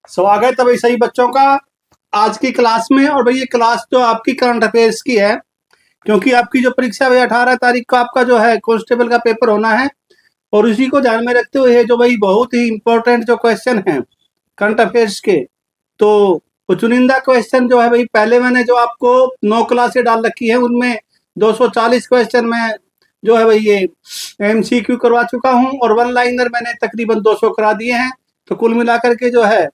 स्वागत है भाई सही बच्चों का आज की क्लास में। और भाई ये क्लास तो आपकी करंट अफेयर्स की है, क्योंकि आपकी जो परीक्षा भाई 18 तारीख को आपका जो है कांस्टेबल का पेपर होना है। और इसी को ध्यान में रखते हुए जो भाई बहुत ही इंपॉर्टेंट जो क्वेश्चन है करंट अफेयर्स के, तो वो चुनिंदा क्वेश्चन जो है भाई पहले मैंने जो आपको 9 क्लासें डाल रखी है उनमें 240 क्वेश्चन में जो है भाई ये एमसीक्यू करवा चुका हूँ, और वन लाइनर मैंने तकरीबन 200 करा दिए हैं। तो कुल मिलाकर के जो है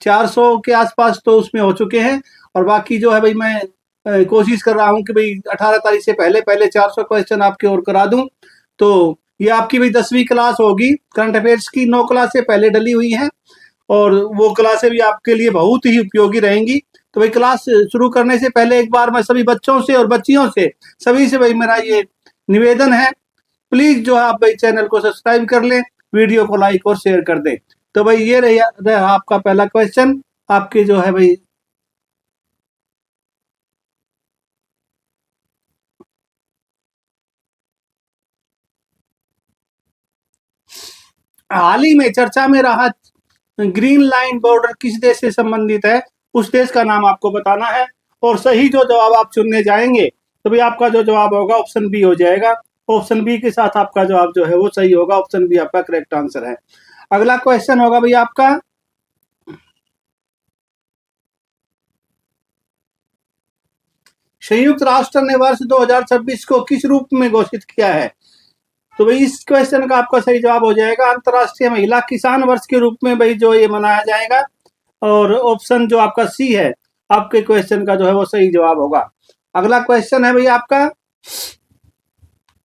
400 के आसपास तो उसमें हो चुके हैं। और बाकी जो है भाई मैं कोशिश कर रहा हूँ कि भाई 18 तारीख से पहले पहले 400 क्वेश्चन आपके और करा दूं। तो ये आपकी भाई 10वीं क्लास होगी। करंट अफेयर्स की 9 क्लासें पहले डली हुई हैं, और वो क्लासें भी आपके लिए बहुत ही उपयोगी रहेंगी। तो भाई क्लास शुरू करने से पहले एक बार मैं सभी बच्चों से और बच्चियों से सभी से भाई मेरा ये निवेदन है, प्लीज जो है आप भाई चैनल को सब्सक्राइब कर लें, वीडियो को लाइक और शेयर कर दें। तो भाई ये रहा आपका पहला क्वेश्चन आपके जो है भाई हाल ही में चर्चा में रहा ग्रीन लाइन बॉर्डर किस देश से संबंधित है, उस देश का नाम आपको बताना है। और सही जो जवाब आप चुनने जाएंगे तो भाई आपका जो जवाब होगा ऑप्शन बी हो जाएगा। ऑप्शन बी के साथ आपका जवाब जो है वो सही होगा, ऑप्शन बी आपका करेक्ट आंसर है। अगला क्वेश्चन होगा भाई आपका, संयुक्त राष्ट्र ने वर्ष 2026 को किस रूप में घोषित किया है? तो भाई इस क्वेश्चन का आपका सही जवाब हो जाएगा अंतर्राष्ट्रीय महिला किसान वर्ष के रूप में भाई जो ये मनाया जाएगा। और ऑप्शन जो आपका सी है आपके क्वेश्चन का जो है वो सही जवाब होगा। अगला क्वेश्चन है भाई आपका,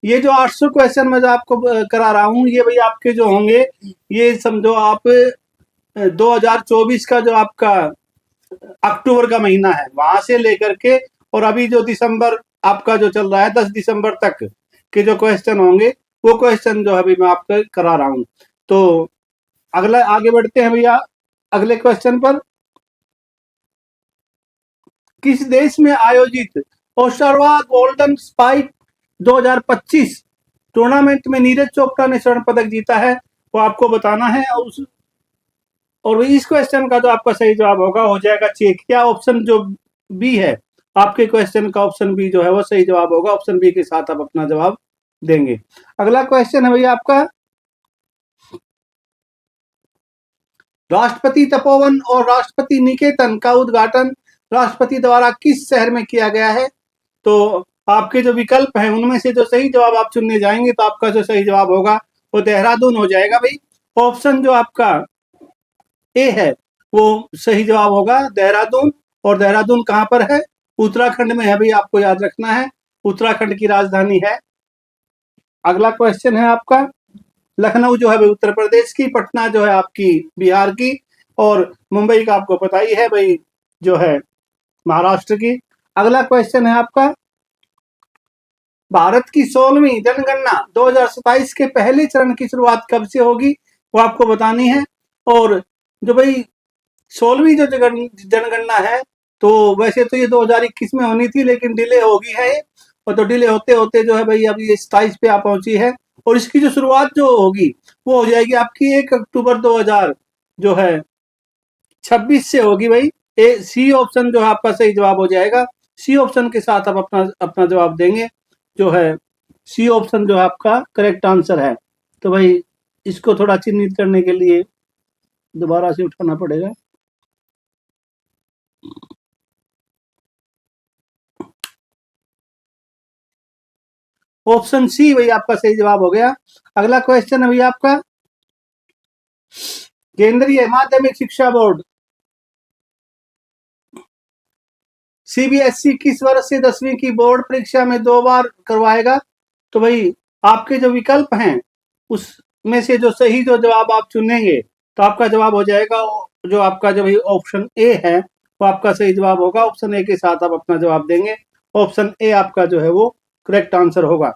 ये जो 800 क्वेश्चन मैं जो आपको करा रहा हूँ ये भाई आपके जो होंगे, ये समझो आप 2024 का जो आपका अक्टूबर का महीना है वहां से लेकर के और अभी जो दिसंबर आपका जो चल रहा है 10 दिसंबर तक के जो क्वेश्चन होंगे वो क्वेश्चन जो अभी मैं आपको करा रहा हूँ। तो अगला आगे बढ़ते हैं भैया अगले क्वेश्चन पर। किस देश में आयोजित ओशावा गोल्डन स्पाइक 2025 टूर्नामेंट में नीरज चोपड़ा ने स्वर्ण पदक जीता है, वो आपको बताना है। और इस क्वेश्चन का जो आपका सही जवाब होगा हो जाएगा चेक। क्या ऑप्शन जो बी है आपके क्वेश्चन का ऑप्शन बी जो है वो सही जवाब होगा, ऑप्शन बी के साथ आप अपना जवाब देंगे। अगला क्वेश्चन है भैया आपका, राष्ट्रपति तपोवन और राष्ट्रपति निकेतन का उद्घाटन राष्ट्रपति द्वारा किस शहर में किया गया है? तो आपके जो विकल्प हैं उनमें से जो सही जवाब आप चुनने जाएंगे तो आपका जो सही जवाब होगा वो देहरादून हो जाएगा भाई। ऑप्शन जो आपका ए है वो सही जवाब होगा देहरादून। और देहरादून कहाँ पर है? उत्तराखंड में है भाई, आपको याद रखना है उत्तराखंड की राजधानी है। अगला क्वेश्चन है आपका, लखनऊ जो है भाई उत्तर प्रदेश की, पटना जो है आपकी बिहार की, और मुंबई का आपको पता ही है भाई जो है महाराष्ट्र की। अगला क्वेश्चन है आपका, भारत की 16वीं जनगणना 2027 के पहले चरण की शुरुआत कब से होगी, वो आपको बतानी है। और जो भाई 16वीं जो जनगणना है तो वैसे तो ये 2021 में होनी थी लेकिन डिले हो गई है। और तो डिले होते होते जो है भाई अभी ये 27 पे आ पहुंची है। और इसकी जो शुरुआत जो होगी वो हो जाएगी आपकी 1 अक्टूबर 2000 जो है 26 से होगी भाई। ए सी ऑप्शन जो है आपका सही जवाब हो जाएगा। सी ऑप्शन के साथ आप अपना अपना जवाब देंगे, जो है सी ऑप्शन जो है आपका करेक्ट आंसर है। तो भाई इसको थोड़ा चिन्हित करने के लिए दोबारा से उठाना पड़ेगा। ऑप्शन सी भाई आपका सही जवाब हो गया। अगला क्वेश्चन है भाई आपका, केंद्रीय माध्यमिक शिक्षा बोर्ड सीबीएसई किस वर्ष से 10वीं की बोर्ड परीक्षा में 2 बार करवाएगा? तो भाई आपके जो विकल्प हैं उसमें से जो सही जो जवाब आप चुनेंगे तो आपका जवाब हो जाएगा जो आपका जो भाई ऑप्शन ए है वो आपका सही जवाब होगा। ऑप्शन ए के साथ आप अपना जवाब देंगे, ऑप्शन ए आपका जो है वो करेक्ट आंसर होगा।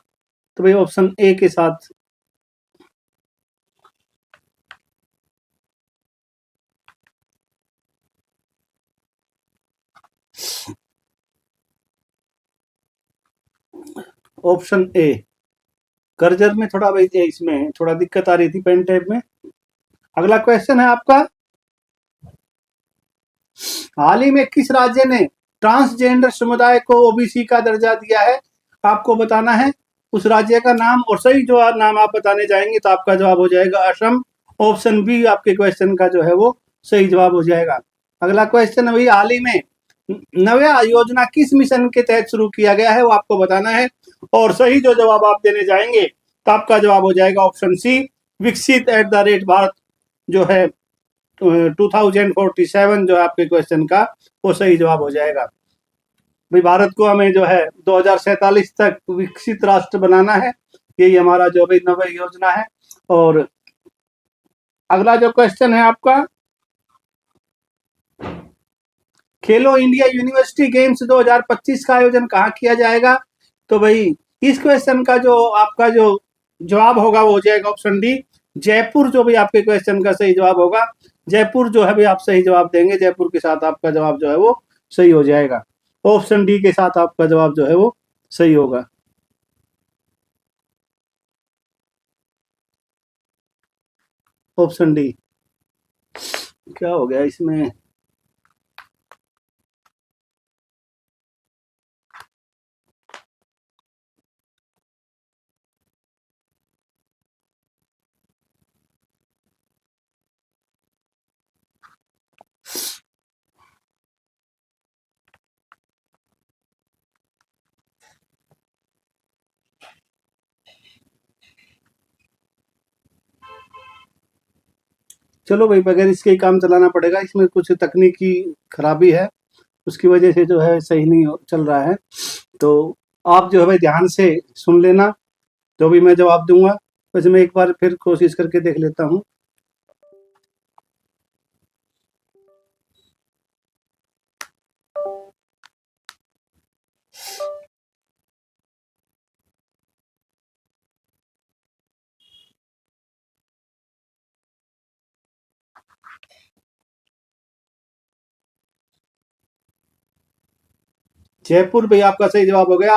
तो भाई ऑप्शन ए के साथ ऑप्शन ए। कर्जर में थोड़ा भाई इसमें थोड़ा दिक्कत आ रही थी पेन टैब में। अगला क्वेश्चन है आपका, हाल ही में किस राज्य ने ट्रांसजेंडर समुदाय को ओबीसी का दर्जा दिया है, आपको बताना है उस राज्य का नाम, और सही जो नाम आप बताने जाएंगे तो आपका जवाब हो जाएगा असम। ऑप्शन बी आपके क्वेश्चन का जो है वो सही जवाब हो जाएगा। अगला क्वेश्चन है भाई, हाल ही में नव्या योजना किस मिशन के तहत शुरू किया गया है, वो आपको बताना है, और सही जो जवाब आप देने जाएंगे तो आपका जवाब हो जाएगा ऑप्शन सी, विकसित एट द रेट भारत जो है 2047 जो आपके क्वेश्चन का वो सही जवाब हो जाएगा। भाई भारत को हमें जो है 2047 तक विकसित राष्ट्र बनाना है, यही हमारा जो भाई नव योजना है। और अगला जो क्वेश्चन है आपका, खेलो इंडिया यूनिवर्सिटी गेम्स 2025 का आयोजन कहाँ किया जाएगा, तो भाई इस क्वेश्चन का जो आपका जो जवाब होगा वो हो जाएगा ऑप्शन डी, जयपुर जो भी आपके क्वेश्चन का सही जवाब होगा। जयपुर जो है भाई आप सही जवाब देंगे, जयपुर के साथ आपका जवाब जो है वो सही हो जाएगा। ऑप्शन डी के साथ आपका जवाब जो है वो सही होगा। Option D. क्या हो गया इसमें, चलो भाई बगैर इसके ही काम चलाना पड़ेगा, इसमें कुछ तकनीकी खराबी है, उसकी वजह से जो है सही नहीं चल रहा है। तो आप जो है भाई ध्यान से सुन लेना, जो भी मैं जवाब दूंगा। वैसे मैं एक बार फिर कोशिश करके देख लेता हूँ। जयपुर भाई आपका सही जवाब हो गया।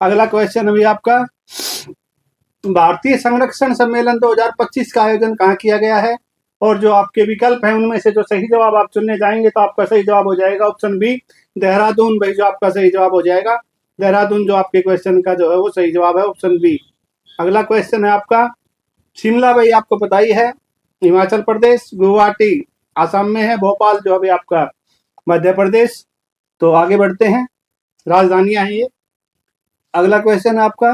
अगला क्वेश्चन अभी आपका, भारतीय संरक्षण सम्मेलन 2025 का आयोजन कहाँ किया गया है, और जो आपके विकल्प हैं उनमें से जो सही जवाब आप चुनने जाएंगे तो आपका सही जवाब हो जाएगा ऑप्शन बी, देहरादून भाई जो आपका सही जवाब हो जाएगा। देहरादून जो आपके क्वेश्चन का जो है वो सही जवाब है, ऑप्शन बी। अगला क्वेश्चन है आपका, शिमला भाई आपको पता ही है हिमाचल प्रदेश, गुवाहाटी आसाम में है, भोपाल जो अभी आपका मध्य प्रदेश। तो आगे बढ़ते हैं, राजधानियां हैं ये। अगला क्वेश्चन है आपका,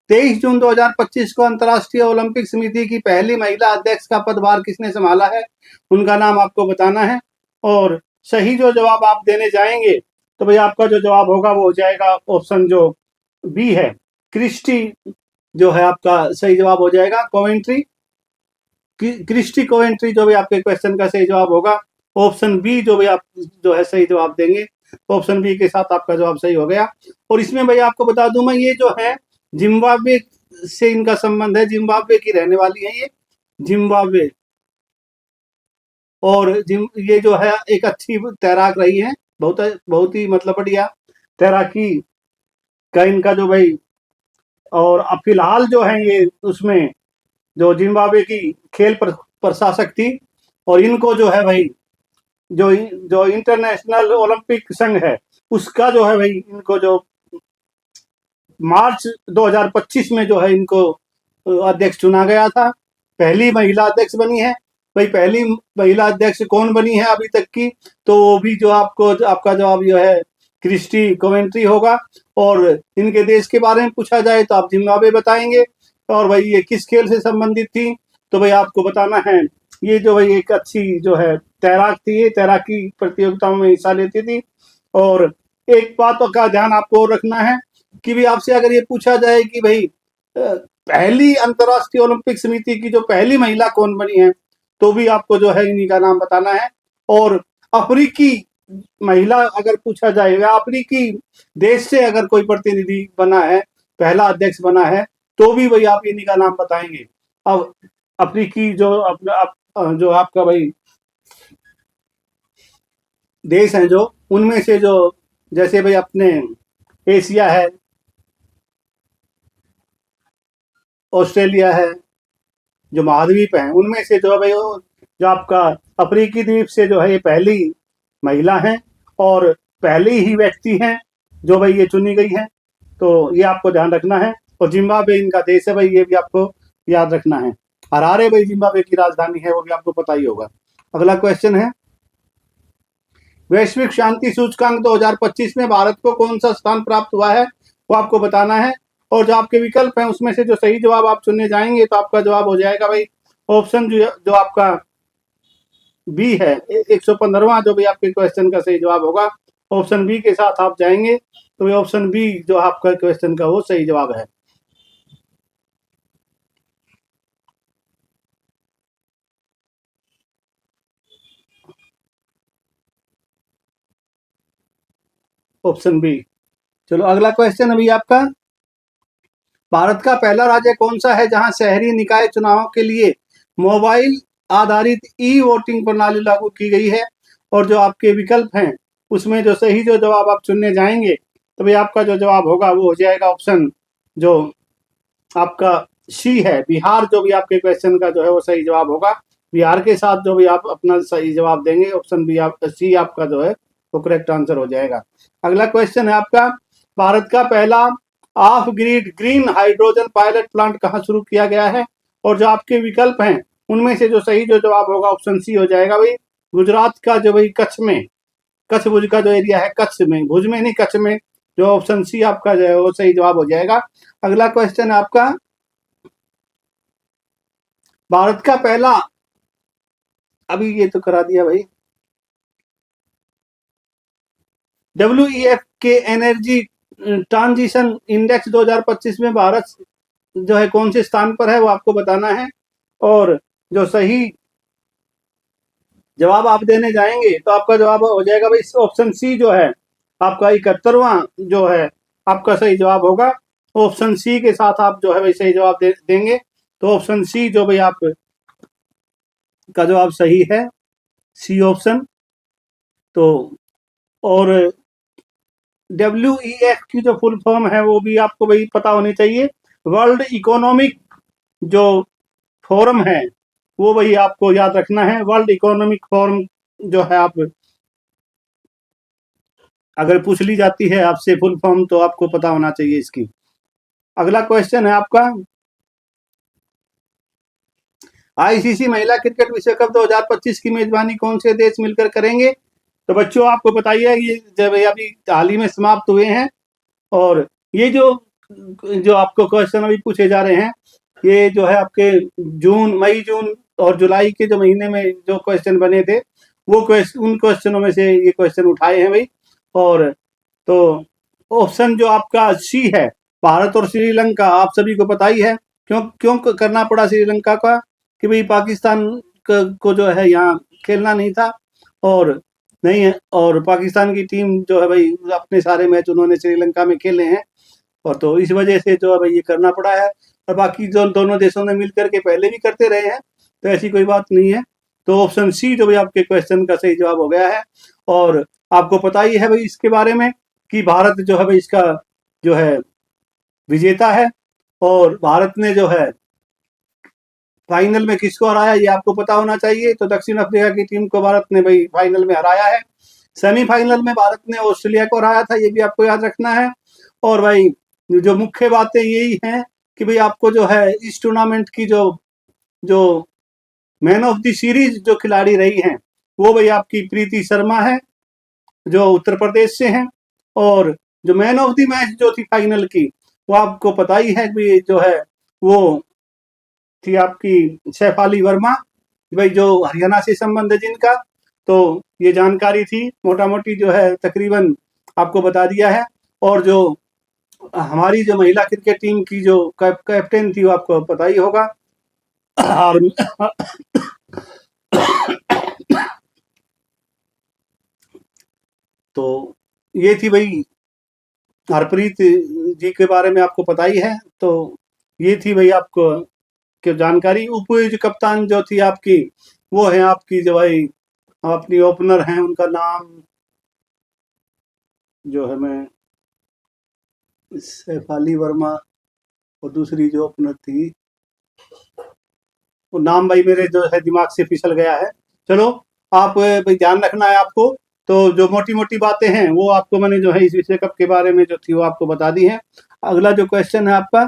23 जून 2025 को अंतर्राष्ट्रीय ओलंपिक समिति की पहली महिला अध्यक्ष का पदभार किसने संभाला है, उनका नाम आपको बताना है, और सही जो जवाब आप देने जाएंगे तो भाई आपका जो जवाब होगा वो हो जाएगा ऑप्शन जो बी है, क्रिस्टी जो है आपका सही जवाब हो जाएगा, कोवेंट्री, क्रिस्टी कोवेंट्री जो भी आपके क्वेश्चन का सही जवाब होगा। ऑप्शन बी जो भी आप जो है सही जवाब देंगे, ऑप्शन बी के साथ आपका जवाब सही हो गया। और इसमें भाई आपको बता दूं मैं, ये जो है जिम्बाब्वे से इनका संबंध है, जिम्बाब्वे की रहने वाली है ये, जिम्बाब्वे। और ये जो है एक अच्छी तैराक रही है, बहुत बहुत ही मतलब बढ़िया तैराकी का इनका जो भाई, और अब फिलहाल जो है ये उसमें जो जिम्बाब्वे की खेल प्रशासक थी, और इनको जो है भाई जो जो इंटरनेशनल ओलंपिक संघ है उसका जो है भाई इनको जो मार्च 2025 में जो है इनको अध्यक्ष चुना गया था, पहली महिला अध्यक्ष बनी है। भाई पहली महिला अध्यक्ष कौन बनी है अभी तक की, तो वो भी जो आपको आपका जवाब जो है क्रिस्टी कोवेंट्री होगा। और इनके देश के बारे में पूछा जाए तो आप जिम्बाब्वे बताएंगे। और भाई ये किस खेल से संबंधित थी, तो भाई आपको बताना है, ये जो भाई एक अच्छी जो है तैराक थी, ये तैराकी प्रतियोगिताओं में हिस्सा लेती थी। और एक बातों का ध्यान आपको और रखना है कि भी आपसे अगर ये पूछा जाए कि भाई पहली अंतर्राष्ट्रीय ओलंपिक समिति की जो पहली महिला कौन बनी है, तो भी आपको जो है इन्हीं का नाम बताना है। और अफ्रीकी महिला अगर पूछा जाएगा, अफ्रीकी देश से अगर कोई प्रतिनिधि बना है, पहला अध्यक्ष बना है, तो भी भाई आप इन्हीं का नाम बताएंगे। अब अफ्रीकी जो अपना जो आपका भाई देश है, जो उनमें से जो जैसे भाई अपने एशिया है, ऑस्ट्रेलिया है, जो महाद्वीप है, उनमें से जो है भाई जो आपका अफ्रीकी द्वीप से जो है ये पहली महिला हैं और पहली ही व्यक्ति हैं जो भाई ये चुनी गई है। तो ये आपको ध्यान रखना है। और जिम्बाब्वे इनका देश है भाई, ये भी आपको याद रखना है। हरारे भाई जिम्बाब्वे की राजधानी है, वो भी आपको पता ही होगा। अगला क्वेश्चन है, वैश्विक शांति सूचकांक 2025 में भारत को कौन सा स्थान प्राप्त हुआ है, वो आपको बताना है। और जो आपके विकल्प हैं उसमें से जो सही जवाब आप चुनने जाएंगे तो आपका जवाब हो जाएगा भाई ऑप्शन जो आपका बी है, 115वां जो भी आपके क्वेश्चन का सही जवाब होगा ऑप्शन बी के साथ आप जाएंगे तो ये ऑप्शन बी जो आपका क्वेश्चन का वो सही जवाब है। Option B. चलो अगला क्वेश्चन अभी आपका, भारत का पहला राज्य कौन सा है जहां शहरी निकाय चुनावों के लिए मोबाइल आधारित ई वोटिंग प्रणाली लागू की गई है। और जो आपके विकल्प हैं उसमें जो सही जो जवाब आप चुनने जाएंगे तो भाई आपका जो जवाब होगा वो हो जाएगा ऑप्शन जो आपका सी है, बिहार। जो भी आपके क्वेश्चन का जो है वो सही जवाब होगा बिहार के साथ जो भी आप अपना सही जवाब देंगे ऑप्शन बी सी आपका जो है वो करेक्ट आंसर हो जाएगा। अगला क्वेश्चन है आपका, भारत का पहला of grid green hydrogen pilot plant कहाँ शुरू किया गया है। और जो आपके विकल्प हैं उनमें से जो सही जो जवाब होगा ऑप्शन सी हो जाएगा भाई गुजरात का जो भाई कच्छ में, कच्छ भुज का जो एरिया है, कच्छ में, भुज में नहीं कच्छ में, जो ऑप्शन सी आपका जो है वो सही जवाब हो जाएगा। अगला क्वेश्चन है आपका, भारत का पहला, अभी ये तो करा दिया भाई, WEF के एनर्जी ट्रांजिशन इंडेक्स 2025 में भारत जो है कौन से स्थान पर है वो आपको बताना है। और जो सही जवाब आप देने जाएंगे तो आपका जवाब हो जाएगा भाई ऑप्शन सी जो है आपका 71वां जो है आपका सही जवाब होगा। ऑप्शन सी के साथ आप जो है भाई सही जवाब देंगे तो ऑप्शन सी जो भाई आप का जवाब सही है, सी ऑप्शन। तो और WEF की जो फुल फॉर्म है वो भी आपको भाई पता होनी चाहिए, वर्ल्ड इकोनॉमिक जो फोरम है वो भाई आपको याद रखना है। वर्ल्ड इकोनॉमिक फोरम जो है आप अगर पूछ ली जाती है आपसे फुल फॉर्म तो आपको पता होना चाहिए इसकी। अगला क्वेश्चन है आपका, ICC महिला क्रिकेट विश्व कप 2025 की मेजबानी कौन से देश मिलकर करेंगे। तो बच्चों आपको बताइए ये जब अभी हाल ही में समाप्त हुए हैं और ये जो आपको क्वेश्चन अभी पूछे जा रहे हैं ये जो है आपके जून, मई, जून और जुलाई के जो महीने में जो क्वेश्चन बने थे वो उन क्वेश्चनों में से ये क्वेश्चन उठाए हैं भाई। और तो ऑप्शन जो आपका सी है, भारत और श्रीलंका, आप सभी को पता ही है क्यों क्यों करना पड़ा श्रीलंका का, कि भाई पाकिस्तान को जो है यहाँ खेलना नहीं था और नहीं है, और पाकिस्तान की टीम जो है भाई अपने सारे मैच उन्होंने श्रीलंका में खेले हैं और तो इस वजह से जो है भाई ये करना पड़ा है। और बाकी जो दोनों देशों ने मिलकर के पहले भी करते रहे हैं तो ऐसी कोई बात नहीं है। तो ऑप्शन सी जो भाई आपके क्वेश्चन का सही जवाब हो गया है। और आपको पता ही है भाई इसके बारे में कि भारत जो है भाई इसका जो है विजेता है और भारत ने जो है फाइनल में किसको हराया ये आपको पता होना चाहिए। तो दक्षिण अफ्रीका की टीम को भारत ने भाई फाइनल में हराया है। सेमीफाइनल में भारत ने ऑस्ट्रेलिया को हराया था, ये भी आपको याद रखना है। और भाई जो मुख्य बातें यही हैं कि भाई आपको जो है इस टूर्नामेंट की जो जो मैन ऑफ द सीरीज जो खिलाड़ी रही हैं वो भाई आपकी प्रीति शर्मा है जो उत्तर प्रदेश से हैं। और जो मैन ऑफ द मैच जो थी फाइनल की वो आपको पता ही है कि जो है वो थी आपकी शेफाली वर्मा, भाई जो हरियाणा से संबंध है जिनका। तो ये जानकारी थी मोटा मोटी जो है तकरीबन आपको बता दिया है। और जो हमारी जो महिला क्रिकेट टीम की जो कैप्टन थी वो आपको पता ही होगा। और तो ये थी भाई हरप्रीत जी के बारे में आपको पता ही है। तो ये थी भाई आपको की जानकारी। उप कप्तान जो थी आपकी वो है आपकी जो भाई अपनी ओपनर हैं उनका नाम जो है मैं शेफाली वर्मा और दूसरी जो ओपनर थी वो नाम भाई मेरे जो है दिमाग से फिसल गया है। चलो, आप भाई ध्यान रखना है आपको। तो जो मोटी मोटी बातें हैं वो आपको मैंने जो है इस विषय कप के बारे में जो थी वो आपको बता दी है। अगला जो क्वेश्चन है आपका,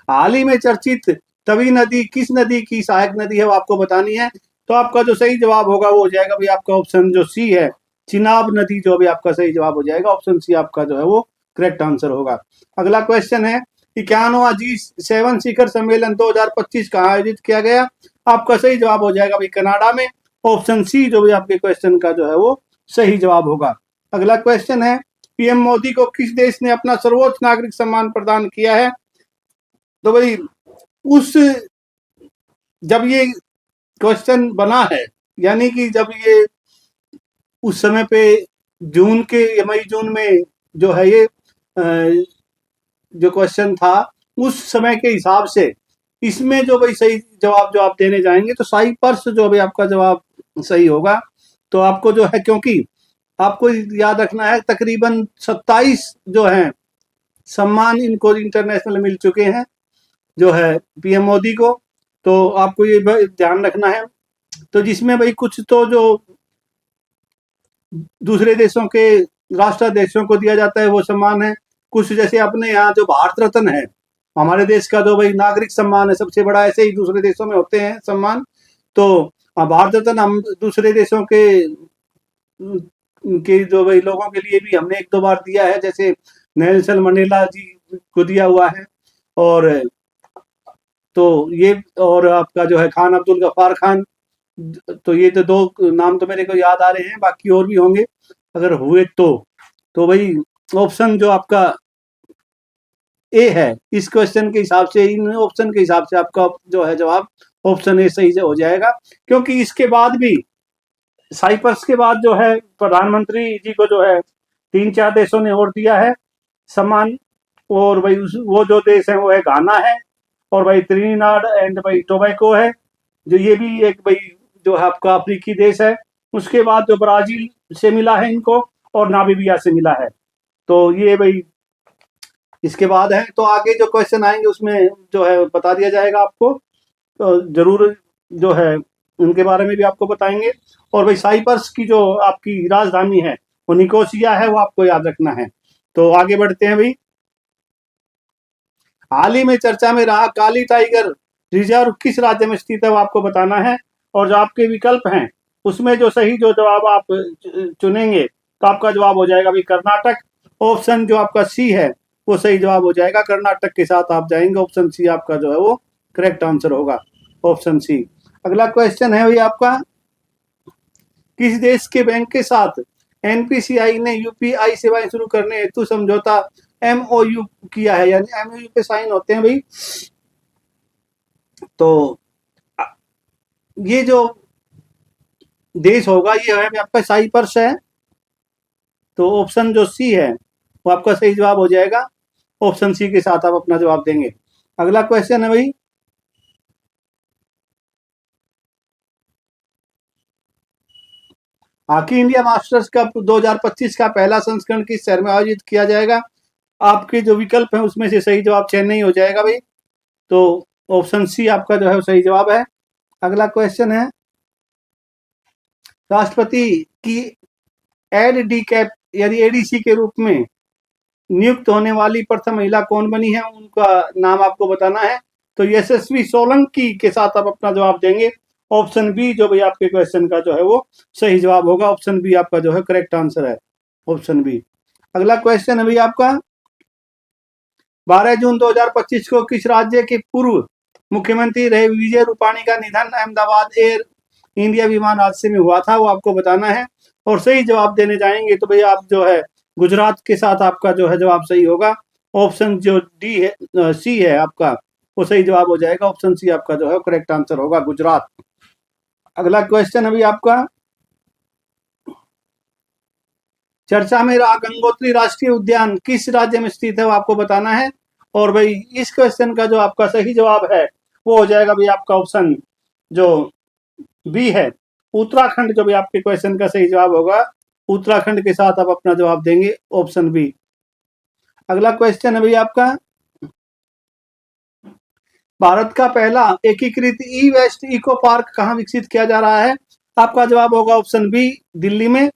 हाल ही में चर्चित तवी नदी किस नदी की सहायक नदी है वो आपको बतानी है। तो आपका जो सही जवाब होगा वो हो जाएगा भाई आपका ऑप्शन जो सी है, चिनाब नदी, जो भी आपका सही जवाब हो जाएगा। ऑप्शन सी आपका जो है वो करेक्ट आंसर होगा। अगला क्वेश्चन है, 91वां G7 शिखर सम्मेलन 2025 कहाँ आयोजित किया गया। आपका सही जवाब हो जाएगा भाई कनाडा में। ऑप्शन सी जो भी आपके क्वेश्चन का जो है वो सही जवाब होगा। अगला क्वेश्चन है, पीएम मोदी को किस देश ने अपना सर्वोच्च नागरिक सम्मान प्रदान किया है। तो भाई उस जब ये क्वेश्चन बना है, यानी कि जब ये उस समय पे जून के या मई जून में जो है ये जो क्वेश्चन था, उस समय के हिसाब से इसमें जो भाई सही जवाब जो आप देने जाएंगे तो साइप्रस जो भी आपका जवाब सही होगा। तो आपको जो है, क्योंकि आपको याद रखना है तकरीबन 27 जो है सम्मान इनको इंटरनेशनल मिल चुके हैं जो है पीएम मोदी को। तो आपको ये ध्यान रखना है। तो जिसमें भाई कुछ तो जो दूसरे देशों के राष्ट्राध्यक्षों को दिया जाता है वो सम्मान है। कुछ जैसे अपने यहाँ जो भारत रत्न है, हमारे देश का जो भाई नागरिक सम्मान है सबसे बड़ा, ऐसे ही दूसरे देशों में होते हैं सम्मान। तो भारत रत्न हम दूसरे देशों के जो भाई लोगों के लिए भी हमने 1-2 बार दिया है, जैसे नेल्सन मंडेला जी को दिया हुआ है। और तो ये, और आपका जो है खान अब्दुल गफ्फार खान। तो ये तो 2 नाम तो मेरे को याद आ रहे हैं, बाकी और भी होंगे अगर हुए तो भाई ऑप्शन जो आपका ए है, इस क्वेश्चन के हिसाब से, इन ऑप्शन के हिसाब से आपका जो है जवाब ऑप्शन ए सही से हो जाएगा। क्योंकि इसके बाद भी साइप्रस के बाद जो है प्रधानमंत्री जी को जो है 3-4 देशों ने और दिया है सम्मान। और भाई वो जो देश है वो है घाना है, और भाई त्रिनिदाद एंड भाई टोबैको है, जो ये भी एक भाई जो है आपका अफ्रीकी देश है। उसके बाद जो ब्राजील से मिला है इनको, और नामीबिया से मिला है। तो ये भाई इसके बाद है। तो आगे जो क्वेश्चन आएंगे उसमें जो है बता दिया जाएगा आपको। तो जरूर जो है उनके बारे में भी आपको बताएंगे। और भाई साइप्रस की जो आपकी राजधानी है वो निकोसिया है, वो आपको याद रखना है। तो आगे बढ़ते हैं भाई। हाल ही में चर्चा में रहा काली टाइगर रिजर्व किस राज्य में स्थित है वो आपको बताना है। और जो आपके विकल्प हैं उसमें जो सही जो जवाब आप चुनेंगे तो आपका जवाब हो जाएगा भाई कर्नाटक। ऑप्शन जो आपका सी है वो सही जवाब हो जाएगा, कर्नाटक के साथ आप जाएंगे। ऑप्शन सी आपका जो है वो करेक्ट आंसर होगा, ऑप्शन सी। अगला क्वेश्चन है भाई आपका, किस देश के बैंक के साथ एनपीसीआई ने यूपीआई सेवाएं शुरू करने हेतु समझौता एमओयू किया है, यानी एमओयू पे साइन होते हैं भाई। तो ये जो देश होगा ये है आपका साइप्रस है। तो ऑप्शन जो सी है वो आपका सही जवाब हो जाएगा। ऑप्शन सी के साथ आप अपना जवाब देंगे। अगला क्वेश्चन है भाई, हॉकी इंडिया मास्टर्स कप 2025 का पहला संस्करण किस शहर में आयोजित किया जाएगा। आपके जो विकल्प हैं उसमें से सही जवाब चेन्नई हो जाएगा भाई। तो ऑप्शन सी आपका जो है वो सही जवाब है। अगला क्वेश्चन है, राष्ट्रपति की एड डी कैप यानी एडीसी के रूप में नियुक्त होने वाली प्रथम महिला कौन बनी है, उनका नाम आपको बताना है। तो यशस्वी सोलंकी के साथ आप अपना जवाब देंगे। ऑप्शन बी जो भाई आपके क्वेश्चन का जो है वो सही जवाब होगा। ऑप्शन बी आपका जो है करेक्ट आंसर है, ऑप्शन बी। अगला क्वेश्चन है भाई आपका, 12 जून 2025 को किस राज्य के पूर्व मुख्यमंत्री रहे विजय रूपाणी का निधन अहमदाबाद एयर इंडिया विमान हादसे में हुआ था, वो आपको बताना है। और सही जवाब देने जाएंगे तो भैया आप जो है गुजरात के साथ आपका जो है जवाब सही होगा। ऑप्शन जो डी है, सी है आपका, वो सही जवाब हो जाएगा। ऑप्शन सी आपका जो है करेक्ट आंसर होगा, गुजरात। अगला क्वेश्चन अभी आपका, चर्चा में रहा गंगोत्री राष्ट्रीय उद्यान किस राज्य में स्थित है वो आपको बताना है। और भाई इस क्वेश्चन का जो आपका सही जवाब है वो हो जाएगा भाई आपका ऑप्शन जो बी है, उत्तराखंड, जो भी आपके क्वेश्चन का सही जवाब होगा। उत्तराखंड के साथ आप अपना जवाब देंगे, ऑप्शन बी। अगला क्वेश्चन है भाई आपका, भारत का पहला एकीकृत ई वेस्ट इको पार्क कहाँ विकसित किया जा रहा है? आपका जवाब होगा ऑप्शन बी, दिल्ली में।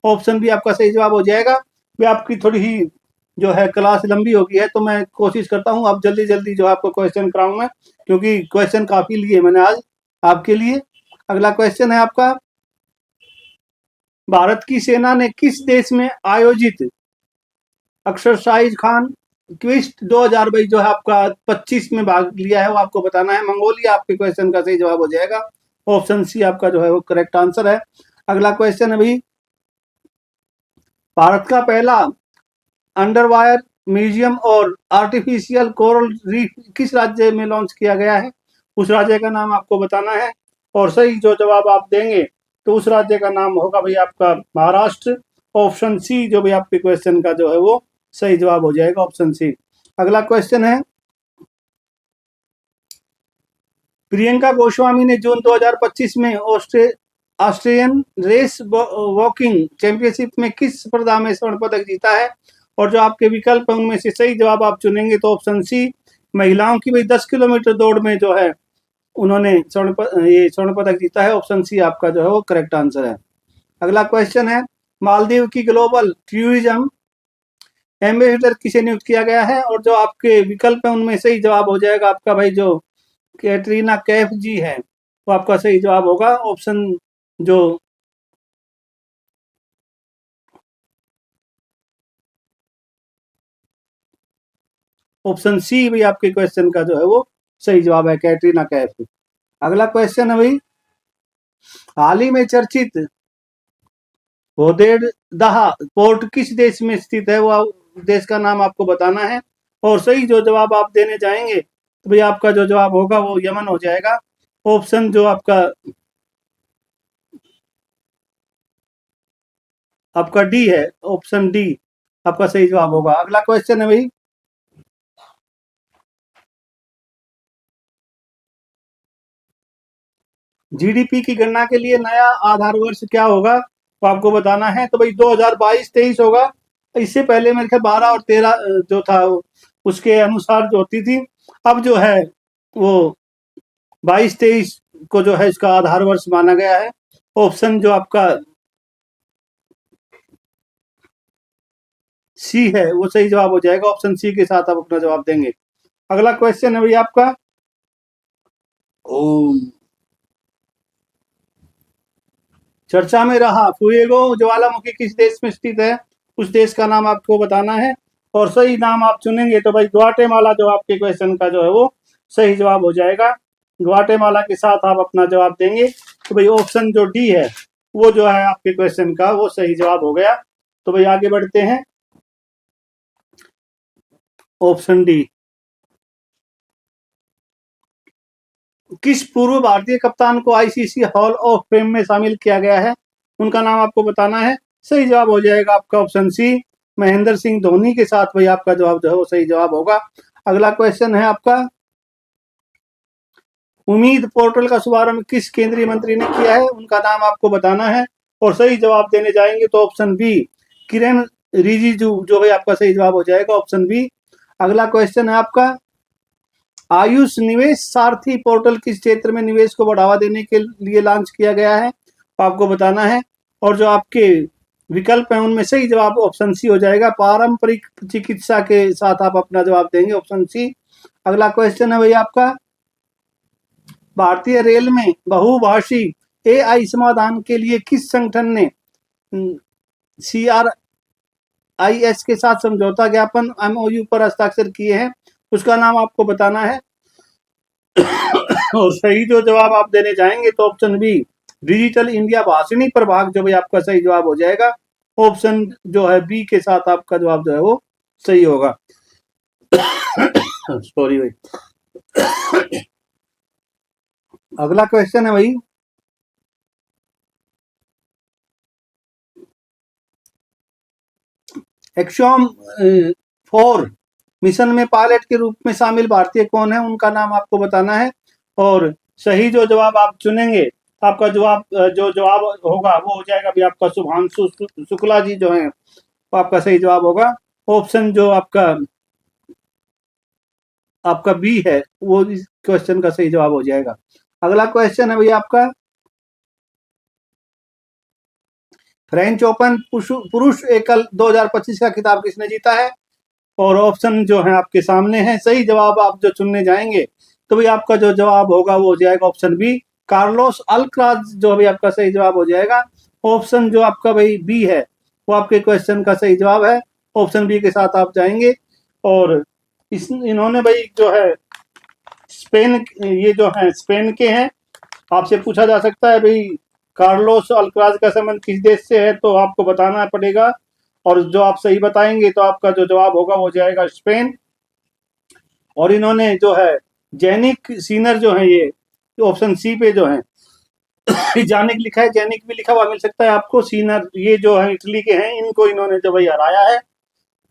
ऑप्शन बी आपका सही जवाब हो जाएगा। भी आपकी थोड़ी ही जो है क्लास लंबी हो गई है, तो मैं कोशिश करता हूँ अब जल्दी जल्दी जो आपको क्वेश्चन कराऊं मैं, क्योंकि क्वेश्चन काफी लिए मैंने आज आपके लिए। अगला क्वेश्चन है आपका, भारत की सेना ने किस देश में आयोजित एक्सरसाइज खान क्विस्ट 2022 जो है आपका 25 में भाग लिया है, वो आपको बताना है। मंगोलिया आपके क्वेश्चन का सही जवाब हो जाएगा। ऑप्शन सी आपका जो है वो करेक्ट आंसर है। अगला क्वेश्चन है भाई, भारत का पहला अंडरवायर म्यूजियम और आर्टिफिशियल कोरल रीफ किस राज्य में लॉन्च किया गया है? उस राज्य का नाम आपको बताना है, और सही जो जवाब आप देंगे तो उस राज्य का नाम होगा भाई आपका महाराष्ट्र। ऑप्शन सी जो भी आपके क्वेश्चन का जो है वो सही जवाब हो जाएगा, ऑप्शन सी। अगला क्वेश्चन है, प्रियंका गोस्वामी ने जून 2025 में ऑस्ट्रेलियन रेस वॉकिंग चैंपियनशिप में किस स्पर्धा में स्वर्ण पदक जीता है? और जो आपके विकल्प है उनमें से सही जवाब आप चुनेंगे तो ऑप्शन सी, महिलाओं की भाई 10 किलोमीटर दौड़ में जो है उन्होंने ये स्वर्ण पदक जीता है। ऑप्शन सी आपका जो है वो करेक्ट आंसर है। अगला क्वेश्चन है, मालदीव की ग्लोबल टूरिज्म एम्बेसडर किसे नियुक्त किया गया है? और जो आपके विकल्प है उनमें सही जवाब हो जाएगा आपका भाई जो कैटरीना कैफ जी है, वो आपका सही जवाब होगा। ऑप्शन जो ऑप्शन सी भी आपके क्वेश्चन का जो है वो सही जवाब है, कैटरीना कैफ। अगला क्वेश्चन है भाई, हाल ही में चर्चित होदेड़दाह पोर्ट किस देश में स्थित है? वो देश का नाम आपको बताना है, और सही जो जवाब आप देने जाएंगे तो भाई आपका जो जवाब होगा वो यमन हो जाएगा। ऑप्शन जो आपका डी है, ऑप्शन डी आपका सही जवाब होगा। अगला क्वेश्चन है भाई, जीडीपी की गणना के लिए नया आधार वर्ष क्या होगा? तो आपको बताना है, तो भाई 2022-23 होगा। इससे पहले मेरे ख्याल 12 और 13 जो था उसके अनुसार जो होती थी। अब जो है वो 22-23 को जो है इसका आधार वर्ष माना गया है। ऑप्शन जो आपका सी है वो सही जवाब हो जाएगा। ऑप्शन सी के साथ आप अपना जवाब देंगे। अगला क्वेश्चन है भाई आपका, ओम चर्चा में रहा फुएगो ज्वालामुखी किस देश में स्थित है? उस देश का नाम आपको बताना है, और सही नाम आप चुनेंगे तो भाई ग्वाटेमाला जो आपके क्वेश्चन का जो है वो सही जवाब हो जाएगा। ग्वाटेमाला के साथ आप अपना जवाब देंगे तो भाई ऑप्शन जो डी है वो जो है आपके क्वेश्चन का वो सही जवाब हो गया। तो भाई आगे बढ़ते हैं, ऑप्शन डी। किस पूर्व भारतीय कप्तान को आईसीसी हॉल ऑफ फेम में शामिल किया गया है? उनका नाम आपको बताना है। सही जवाब हो जाएगा आपका ऑप्शन सी, महेंद्र सिंह धोनी के साथ भाई आपका जवाब जो है वो सही जवाब होगा। अगला क्वेश्चन है आपका, उम्मीद पोर्टल का शुभारंभ किस केंद्रीय मंत्री ने किया है? उनका नाम आपको बताना है, और सही जवाब देने जाएंगे तो ऑप्शन बी, किरेन रिजिजू जो है आपका सही जवाब हो जाएगा, ऑप्शन बी। अगला क्वेश्चन है आपका, आयुष निवेश सारथी पोर्टल किस क्षेत्र में निवेश को बढ़ावा देने के लिए लॉन्च किया गया है? तो आपको बताना है, और जो आपके विकल्प हैं उनमें सही जवाब ऑप्शन सी हो जाएगा। पारंपरिक चिकित्सा के साथ आप अपना जवाब देंगे, ऑप्शन सी। अगला क्वेश्चन है भाई आपका, भारतीय रेल में बहुभाषी एआई समाधान के लिए किस संगठन ने CRIS के साथ समझौता ज्ञापन MOU पर हस्ताक्षर किए हैं? उसका नाम आपको बताना है, और सही जो जवाब आप देने जाएंगे तो option B, digital India Bhashini प्रभाग जो भाई आपका सही जवाब हो जाएगा। ऑप्शन जो है बी के साथ आपका जवाब जो है वो सही होगा। सॉरी भाई। अगला क्वेश्चन है भाई, एक्सॉम 4 मिशन में पायलट के रूप में शामिल भारतीय कौन है? उनका नाम आपको बताना है, और सही जो जवाब आप चुनेंगे आपका जो जवाब होगा वो हो जाएगा भी आपका शुभांशु शुक्ला जी जो है वो आपका सही जवाब होगा। ऑप्शन जो आपका बी है वो क्वेश्चन का सही जवाब हो जाएगा। अगला क्वेश्चन है भैया आपका, फ्रेंच ओपन पुरुष एकल 2025 का खिताब किसने जीता है? और ऑप्शन जो है आपके सामने है। सही जवाब आप जो चुनने जाएंगे तो भाई आपका जो जवाब होगा वो हो जाएगा ऑप्शन बी, कार्लोस अल्कराज जो अभी आपका सही जवाब हो जाएगा। ऑप्शन जो आपका भाई बी है वो आपके क्वेश्चन का सही जवाब है। ऑप्शन बी के साथ आप जाएंगे। और इन्होंने भाई जो है स्पेन, ये जो है स्पेन के हैं। आपसे पूछा जा सकता है भाई कार्लोस अल्कराज का संबंध किस देश से है, तो आपको बताना पड़ेगा। और जो आप सही बताएंगे तो आपका जो जवाब होगा वो जाएगा स्पेन। और इन्होंने जो है जैनिक सीनर जो है, ये ऑप्शन सी पे जो है जानिक लिखा है, जैनिक भी लिखा हुआ मिल सकता है आपको। सीनर ये जो है इटली के हैं, इनको इन्होंने जो भाई हराया है।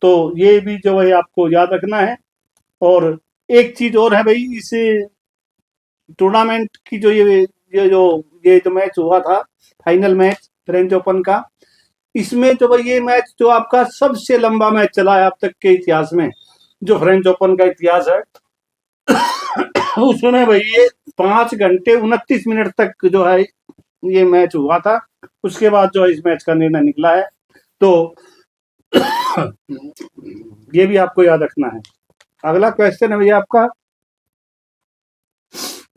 तो ये भी जो भाई आपको याद रखना है। और एक चीज और है भाई, इस टूर्नामेंट की जो ये जो मैच हुआ था, फाइनल मैच फ्रेंच ओपन का, इसमें जो भाई ये मैच जो आपका सबसे लंबा मैच चला है अब तक के इतिहास में, जो फ्रेंच ओपन का इतिहास है उसमें भाई ये 5 घंटे 29 मिनट तक जो है ये मैच हुआ था। उसके बाद जो इस मैच का निर्णय निकला है। तो ये भी आपको याद रखना है। अगला क्वेश्चन है भैया आपका,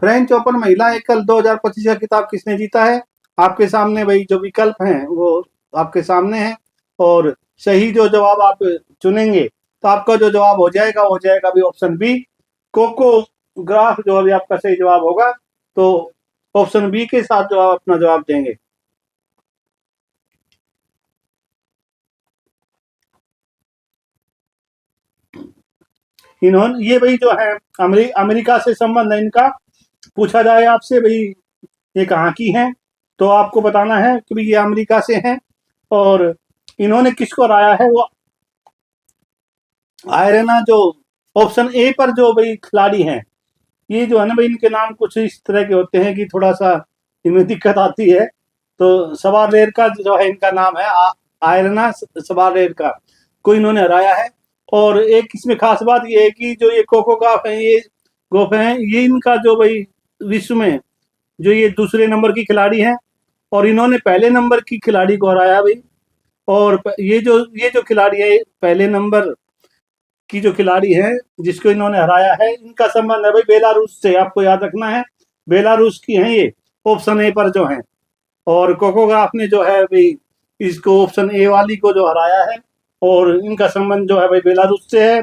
फ्रेंच ओपन महिला एकल 2025 का खिताब किसने जीता है? आपके सामने भाई जो विकल्प हैं वो आपके सामने हैं। और सही जो जवाब आप चुनेंगे तो आपका जो जवाब हो जाएगा वो हो जाएगा भी ऑप्शन बी, कोको ग्राफ जो अभी आपका सही जवाब होगा। तो ऑप्शन बी के साथ जो आप अपना जवाब देंगे। इन्होंने ये भाई जो है अमेरिका से संबंध है इनका। पूछा जाए आपसे भाई ये कहाँ की हैं, तो आपको बताना है कि भाई ये अमेरिका से हैं। और इन्होंने किसको हराया है? वो आयरना जो ऑप्शन ए पर जो भाई खिलाड़ी हैं, ये जो है ना भाई इनके नाम कुछ इस तरह के होते हैं कि थोड़ा सा इनमें दिक्कत आती है। तो सवारेर का जो है इनका नाम है आयरना सवारेर का को इन्होंने हराया है। और एक इसमें खास बात ये है कि जो ये कोको गाफ है, ये गोफ है, ये इनका जो भाई विश्व में जो ये दूसरे नंबर की खिलाड़ी हैं। और इन्होंने पहले नंबर की खिलाड़ी को हराया भाई। और ये जो खिलाड़ी है पहले नंबर की जो खिलाड़ी है जिसको इन्होंने हराया है, इनका संबंध है भाई बेलारूस से। आपको याद रखना है, बेलारूस की हैं ये, ऑप्शन ए पर जो है। और कोकोगाफ ने जो है भाई इसको ऑप्शन ए वाली को जो हराया है। और इनका संबंध जो है भाई बेलारूस से है।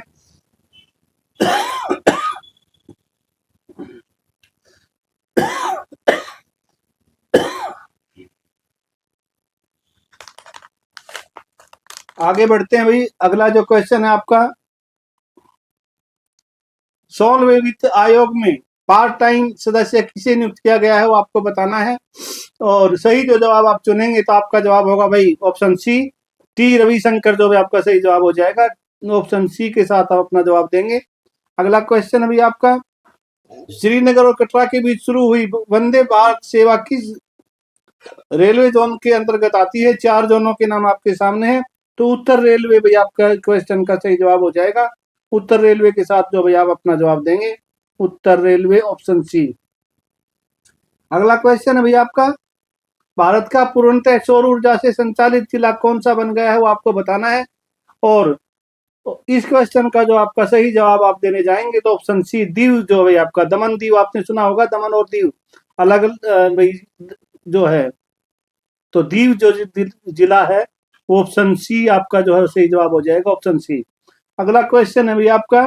आगे बढ़ते हैं भाई। अगला जो क्वेश्चन है आपका, 16वें वित्त आयोग में पार्ट टाइम सदस्य किसे नियुक्त किया गया है वो आपको बताना है। और सही जो जवाब आप चुनेंगे तो आपका जवाब होगा भाई ऑप्शन सी, टी रविशंकर जो भी आपका सही जवाब हो जाएगा। ऑप्शन सी के साथ आप अपना जवाब देंगे। अगला क्वेश्चन है भाई आपका, श्रीनगर और कटरा के बीच शुरू हुई वंदे भारत सेवा किस रेलवे जोन के अंतर्गत आती है? 4 जोनों के नाम आपके सामने हैं। तो उत्तर रेलवे भाई आपका क्वेश्चन का सही जवाब हो जाएगा। उत्तर रेलवे के साथ जो भाई आप अपना जवाब देंगे, उत्तर रेलवे ऑप्शन सी। अगला क्वेश्चन है भैया आपका, भारत का पूर्णतः सौर ऊर्जा से संचालित जिला कौन सा बन गया है वो आपको बताना है। और इस क्वेश्चन का जो आपका सही जवाब आप देने जाएंगे तो ऑप्शन सी, दीव जो है आपका, दमन दीव आपने सुना होगा, दमन और दीव अलग भाई जो है। तो दीव जो जिला है वो ऑप्शन सी आपका जो है सही जवाब हो जाएगा, ऑप्शन सी। अगला क्वेश्चन है भैया आपका,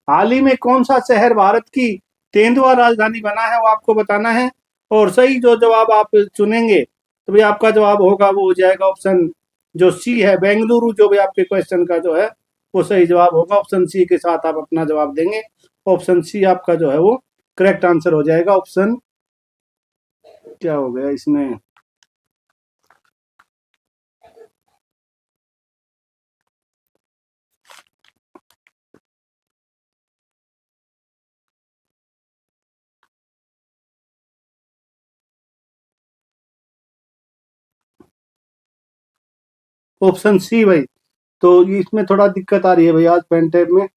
हाल ही में कौन सा शहर भारत की तेंदुआ राजधानी बना है वो आपको बताना है। और सही जो जवाब आप चुनेंगे तो भाई आपका जवाब होगा वो हो जाएगा ऑप्शन जो सी है, बेंगलुरु जो भी आपके क्वेश्चन का जो है वो सही जवाब होगा। ऑप्शन सी के साथ आप अपना जवाब देंगे। ऑप्शन सी आपका जो है वो करेक्ट आंसर हो जाएगा। ऑप्शन क्या हो गया इसमें, ऑप्शन सी भाई। तो इसमें थोड़ा दिक्कत आ रही है भाई आज पेन टैब में।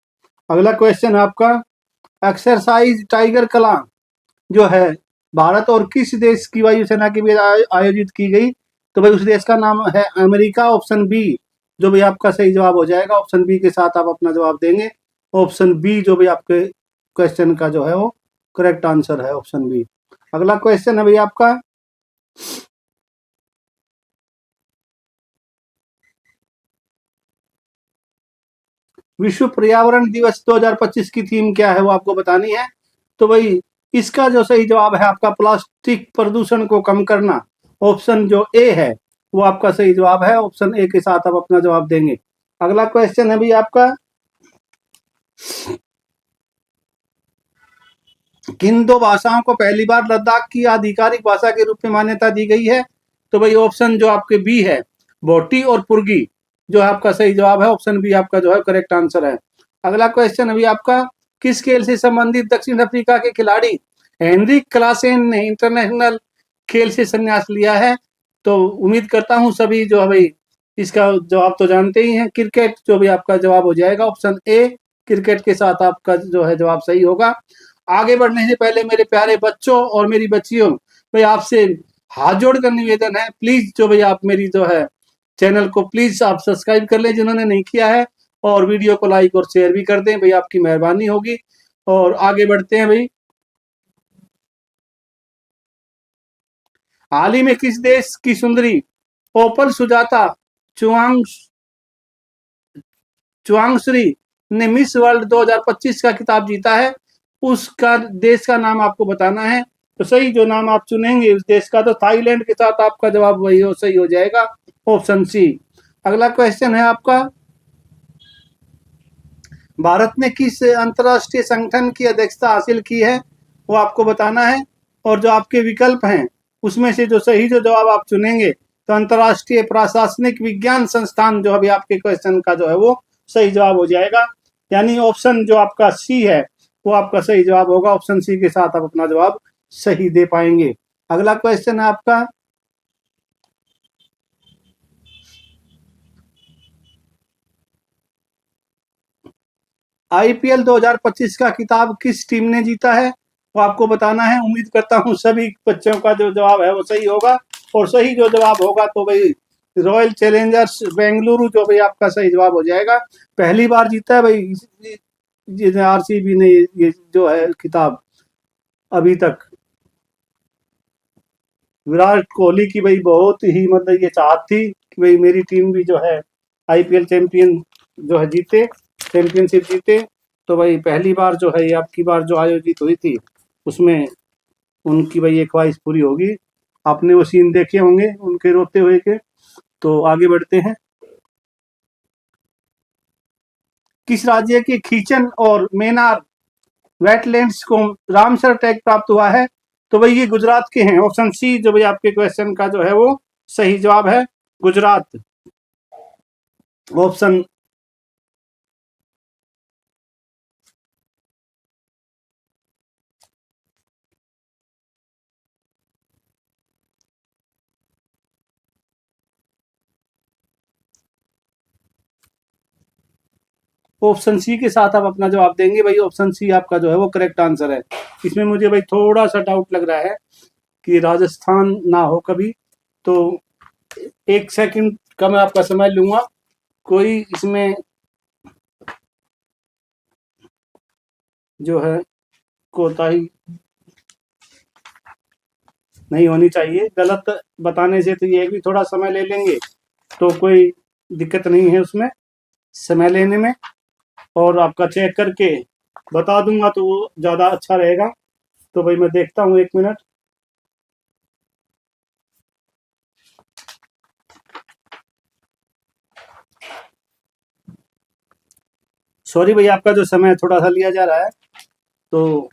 अगला क्वेश्चन है आपका, एक्सरसाइज टाइगर कला जो है भारत और किस देश की वायुसेना के बीच आयोजित की गई? तो भाई उस देश का नाम है अमेरिका। ऑप्शन बी जो भी आपका सही जवाब हो जाएगा। ऑप्शन बी के साथ आप अपना जवाब देंगे। ऑप्शन बी जो भी आपके क्वेश्चन का जो है वो करेक्ट आंसर है, ऑप्शन बी। अगला क्वेश्चन है भाई आपका, विश्व पर्यावरण दिवस 2025 की थीम क्या है वो आपको बतानी है। तो भाई इसका जो सही जवाब है आपका प्लास्टिक प्रदूषण को कम करना। ऑप्शन जो ए है वो आपका सही जवाब है। ऑप्शन ए के साथ आप अपना जवाब देंगे। अगला क्वेश्चन है भाई आपका, किन दो भाषाओं को पहली बार लद्दाख की आधिकारिक भाषा के रूप में मान्यता दी गई है? तो भाई ऑप्शन जो आपके बी है, भोटी और पुर्गी, जो आपका सही जवाब है। ऑप्शन बी आपका जो है करेक्ट आंसर है। अगला क्वेश्चन अभी आपका, किस खेल से संबंधित दक्षिण अफ्रीका के खिलाड़ी हेनरिक क्लासेन ने इंटरनेशनल खेल से संन्यास लिया है? तो उम्मीद करता हूं सभी जो है भाई इसका जवाब तो जानते ही हैं। क्रिकेट जो भी आपका जवाब हो जाएगा। ऑप्शन ए क्रिकेट के साथ आपका जो है जवाब सही होगा। आगे बढ़ने से पहले मेरे प्यारे बच्चों और मेरी बच्चियों, भाई आपसे हाथ जोड़कर निवेदन है, प्लीज जो भाई आप मेरी जो है चैनल को प्लीज आप सब्सक्राइब कर लें जिन्होंने नहीं किया है, और वीडियो को लाइक और शेयर भी कर दें, भाई आपकी मेहरबानी होगी। और आगे बढ़ते हैं भाई, हाल ही में किस देश की सुंदरी ओपल सुजाता चुआंग चुआंगश्री ने मिस वर्ल्ड 2025 का खिताब जीता है? उसका देश का नाम आपको बताना है। तो सही जो नाम आप चुनेंगे उस देश का, तो थाईलैंड के साथ आपका जवाब वही हो सही हो जाएगा, ऑप्शन सी। अगला क्वेश्चन है आपका, भारत ने किस अंतरराष्ट्रीय संगठन की अध्यक्षता हासिल की है वो आपको बताना है। और जो आपके विकल्प हैं उसमें से जो सही जो जवाब आप चुनेंगे, तो अंतरराष्ट्रीय प्रशासनिक विज्ञान संस्थान जो अभी आपके क्वेश्चन का जो है वो सही जवाब हो जाएगा। यानी ऑप्शन जो आपका सी है वो आपका सही जवाब होगा। ऑप्शन सी के साथ आप अपना जवाब सही दे पाएंगे। अगला क्वेश्चन है आपका, आईपीएल 2025 का खिताब किस टीम ने जीता है वो आपको बताना है। उम्मीद करता हूं सभी बच्चों का जो जवाब है वो सही होगा। और सही जो जवाब होगा तो भाई रॉयल चैलेंजर्स बेंगलुरु जो भाई आपका सही जवाब हो जाएगा। पहली बार जीता है भाई आरसीबी ने ये जो है खिताब अभी तक। विराट कोहली की भाई बहुत ही मतलब ये चाहत थी कि भाई मेरी टीम भी जो है आईपीएल चैंपियन जो है जीते, चैंपियनशिप जीते। तो भाई पहली बार जो है ये आपकी बार जो आयोजित हुई थी उसमें उनकी भाई एक ख्वाहिश पूरी होगी। आपने वो सीन देखे होंगे उनके रोते हुए के। तो आगे बढ़ते हैं, किस राज्य की खींचन और मेनार वेटलैंड्स को रामसर टैग प्राप्त हुआ है? तो भाई ये गुजरात के हैं। ऑप्शन सी जो भाई आपके क्वेश्चन का जो है वो सही जवाब है, गुजरात। ऑप्शन ऑप्शन सी के साथ आप अपना जवाब देंगे। भाई ऑप्शन सी आपका जो है वो करेक्ट आंसर है। इसमें मुझे भाई थोड़ा सा डाउट लग रहा है कि राजस्थान ना हो कभी। तो एक सेकंड का मैं आपका समय लूंगा। कोई इसमें जो है कोताही नहीं होनी चाहिए। गलत बताने से तो ये भी थोड़ा समय ले लेंगे, तो कोई दिक्कत नहीं है उसमें समय लेने में। और आपका चेक करके बता दूंगा तो वो ज़्यादा अच्छा रहेगा। तो भाई मैं देखता हूँ, एक मिनट। सॉरी भाई आपका जो समय थोड़ा सा लिया जा रहा है। तो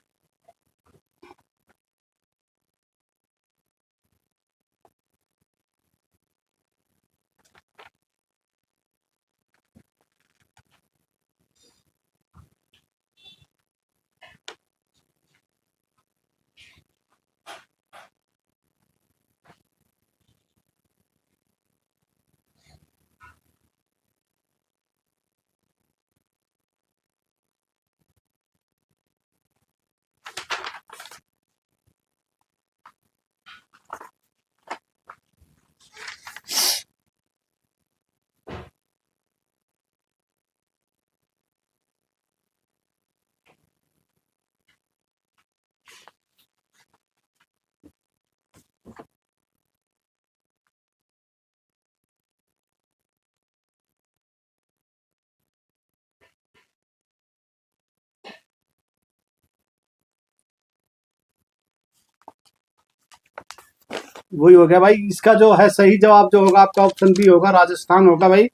वही हो गया भाई। इसका जो है सही जवाब जो होगा आपका ऑप्शन बी होगा, राजस्थान होगा भाई,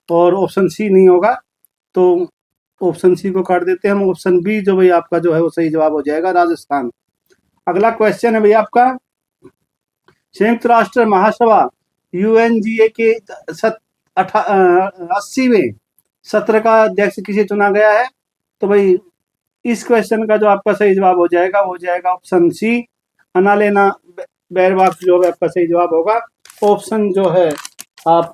और ऑप्शन सी नहीं होगा। तो ऑप्शन सी को काट देते हैं हम, ऑप्शन बी जो भाई आपका जो है वो सही जवाब हो जाएगा, राजस्थान। अगला क्वेश्चन है भाई आपका, संयुक्त राष्ट्र महासभा यूएनजीए के 80वें सत्र का अध्यक्ष किसे चुना गया है? तो भाई इस क्वेश्चन का जो आपका सही जवाब हो जाएगा वो हो जाएगा ऑप्शन सी, अनालेना बैरबाक जो है आपका सही जवाब होगा। ऑप्शन जो है आप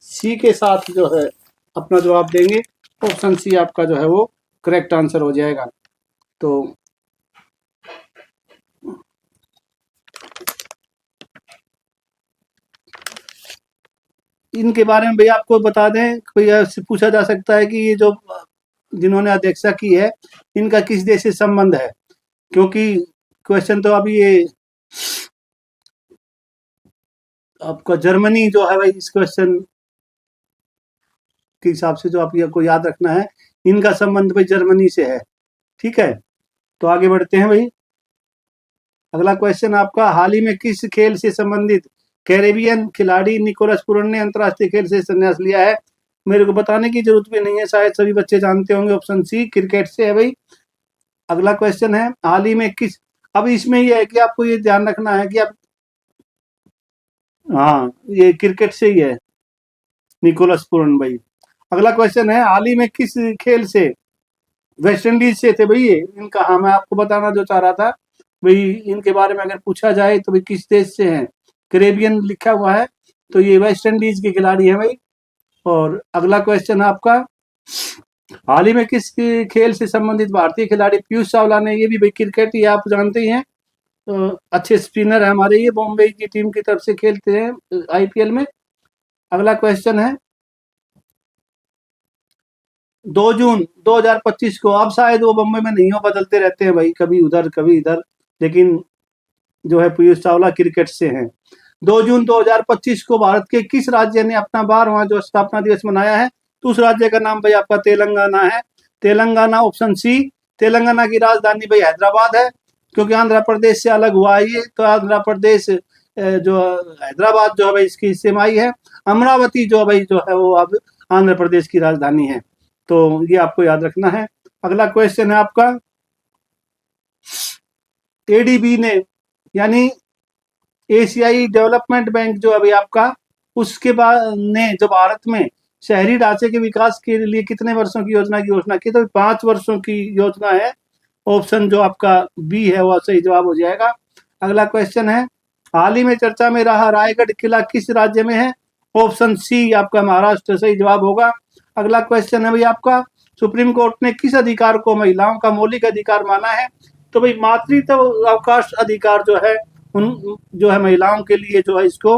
सी के साथ जो है अपना जवाब देंगे, ऑप्शन सी आपका जो है वो करेक्ट आंसर हो जाएगा। तो इनके बारे में भैया आपको बता दें, भैया से पूछा जा सकता है कि ये जो जिन्होंने अध्यक्षता की है इनका किस देश से संबंध है, क्योंकि क्वेश्चन तो अभी ये आपका जर्मनी जो है भाई, इस क्वेश्चन के हिसाब से जो आपको याद रखना है, इनका संबंध भाई जर्मनी से है। ठीक है, तो आगे बढ़ते हैं भाई। अगला क्वेश्चन आपका, हाल ही में किस खेल से संबंधित कैरेबियन खिलाड़ी निकोलस पूरन ने अंतरराष्ट्रीय खेल से संन्यास लिया है? मेरे को बताने की जरूरत भी नहीं है, शायद सभी बच्चे जानते होंगे, ऑप्शन सी क्रिकेट से है भाई। अगला क्वेश्चन है, हाल ही में किस, अब इसमें यह है कि आपको ये ध्यान रखना है कि आप, हाँ ये क्रिकेट से ही है, निकोलस पूरन भाई। अगला क्वेश्चन है, हाल ही में किस खेल से, वेस्ट इंडीज से थे भाई ये इनका, हाँ मैं आपको बताना जो चाह रहा था भाई, इनके बारे में अगर पूछा जाए तो भाई किस देश से हैं, कैरेबियन लिखा हुआ है, तो ये वेस्ट इंडीज के खिलाड़ी हैं भाई। और अगला क्वेश्चन है आपका, हाल ही में किस खेल से संबंधित भारतीय खिलाड़ी पीयूष चावला ने, ये भी भाई क्रिकेट ही आप जानते ही हैं, तो अच्छे स्पिनर है हमारे, ये बॉम्बे की टीम की तरफ से खेलते हैं आईपीएल में। अगला क्वेश्चन है, 2 जून 2025 को, अब शायद वो बम्बई में नहीं हो, बदलते रहते हैं भाई, कभी उधर कभी इधर, लेकिन जो है पीयूष चावला क्रिकेट से हैं। 2 जून 2025 को भारत के किस राज्य ने अपना 12वां जो स्थापना दिवस मनाया है? तो उस राज्य का नाम भाई आपका तेलंगाना है। Telangana, option C. तेलंगाना की राजधानी भाई हैदराबाद है, क्योंकि आंध्र प्रदेश से अलग हुआ है ये, तो आंध्र प्रदेश जो हैदराबाद जो है भाई इसकी हिस्से में आई है। अमरावती जो भाई जो है वो अब आंध्र प्रदेश की राजधानी है, तो ये आपको याद रखना है। अगला क्वेश्चन है आपका, एडीबी ने यानी एशियाई डेवलपमेंट बैंक जो अभी आपका, उसके बाद ने जो भारत में शहरी ढांचे के विकास के लिए कितने वर्षों की योजना की घोषणा की? तो 5 वर्षों की योजना है, ऑप्शन जो आपका बी है वो सही जवाब हो जाएगा। अगला क्वेश्चन है, हाल ही में चर्चा में रहा रायगढ़ किला किस राज्य में है? ऑप्शन सी आपका महाराष्ट्र सही जवाब होगा। अगला क्वेश्चन है भाई आपका, सुप्रीम कोर्ट ने किस अधिकार को महिलाओं का मौलिक अधिकार माना है? तो भाई मातृत्व अवकाश अधिकार जो है उन जो है महिलाओं के लिए जो है इसको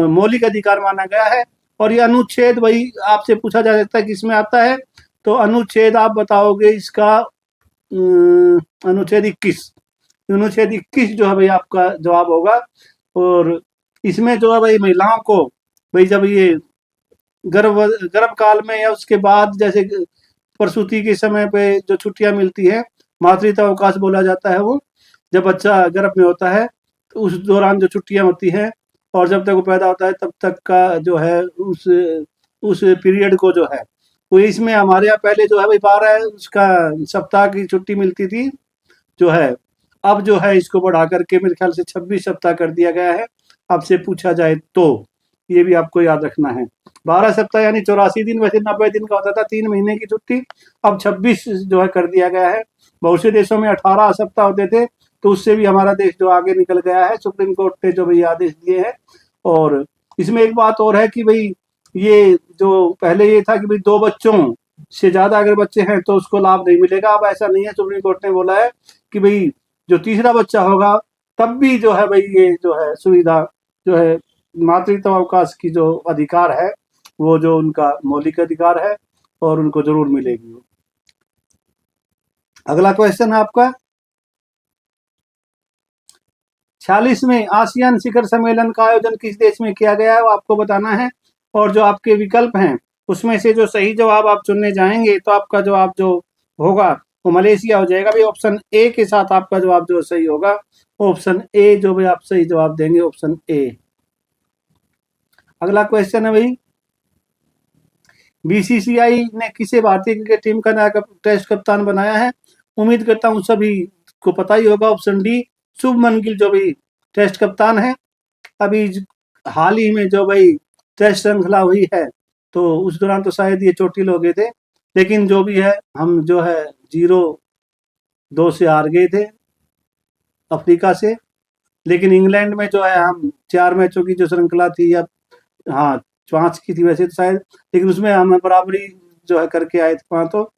मौलिक अधिकार माना गया है। और ये अनुच्छेद भाई आपसे पूछा जा सकता है किसमें आता है, तो अनुच्छेद आप बताओगे इसका, अनुच्छेद 21, अनुच्छेद 21 जो है भाई आपका जवाब होगा। और इसमें जो है भाई महिलाओं को भाई जब ये गर्भ काल में या उसके बाद, जैसे प्रसूति के समय पे जो छुट्टियां मिलती है, मातृत्व अवकाश बोला जाता है, वो जब बच्चा गर्भ में होता है तो उस दौरान जो छुट्टियां होती हैं, और जब तक वो पैदा होता है तब तक का जो है उस पीरियड को जो है वो, इसमें हमारे यहाँ पहले जो है भाई 12 उसका सप्ताह की छुट्टी मिलती थी जो है, अब जो है इसको बढ़ा करके मेरे ख्याल से 26 सप्ताह कर दिया गया है। आपसे पूछा जाए तो ये भी आपको याद रखना है, 12 सप्ताह यानी 84 दिन, वैसे 90 दिन का होता था 3 महीने की छुट्टी, अब 26 जो है कर दिया गया है। बहुत से देशों में 18 सप्ताह होते थे, तो उससे भी हमारा देश जो आगे निकल गया है, सुप्रीम कोर्ट ने जो भाई आदेश दिए हैं। और इसमें एक बात और है कि भाई ये जो पहले ये था कि भाई 2 बच्चों से ज्यादा अगर बच्चे हैं तो उसको लाभ नहीं मिलेगा, अब ऐसा नहीं है, सुप्रीम कोर्ट ने बोला है कि भाई जो तीसरा बच्चा होगा तब भी जो है भाई ये जो है सुविधा जो है मातृत्व अवकाश की जो अधिकार है वो जो उनका मौलिक अधिकार है और उनको जरूर मिलेगी। अगला क्वेश्चन है आपका, 46वें आसियान शिखर सम्मेलन का आयोजन किस देश में किया गया है वो आपको बताना है। और जो आपके विकल्प हैं उसमें से जो सही जवाब आप चुनने जाएंगे तो आपका जवाब जो होगा वो मलेशिया हो जाएगा भाई। ऑप्शन ए के साथ आपका जवाब जो सही होगा, ऑप्शन ए जो भाई आप सही जवाब देंगे, ऑप्शन ए। अगला क्वेश्चन है भाई, बीसीसीआई ने किसे भारतीय क्रिकेट टीम का नया टेस्ट कप्तान बनाया है? उम्मीद करता हूं सभी को पता ही होगा, ऑप्शन डी शुभमन गिल जो भाई टेस्ट कप्तान है। अभी हाल ही में जो भाई टेस्ट श्रृंखला हुई है, तो उस दौरान तो शायद ये चोटिल हो गए थे, लेकिन जो भी है हम जो है 0-2 से हार गए थे अफ्रीका से। लेकिन इंग्लैंड में जो है हम 4 मैचों की जो श्रृंखला थी, या हाँ 5 की थी वैसे तो शायद, लेकिन उसमें हम बराबरी जो है करके आए थे 5 तो।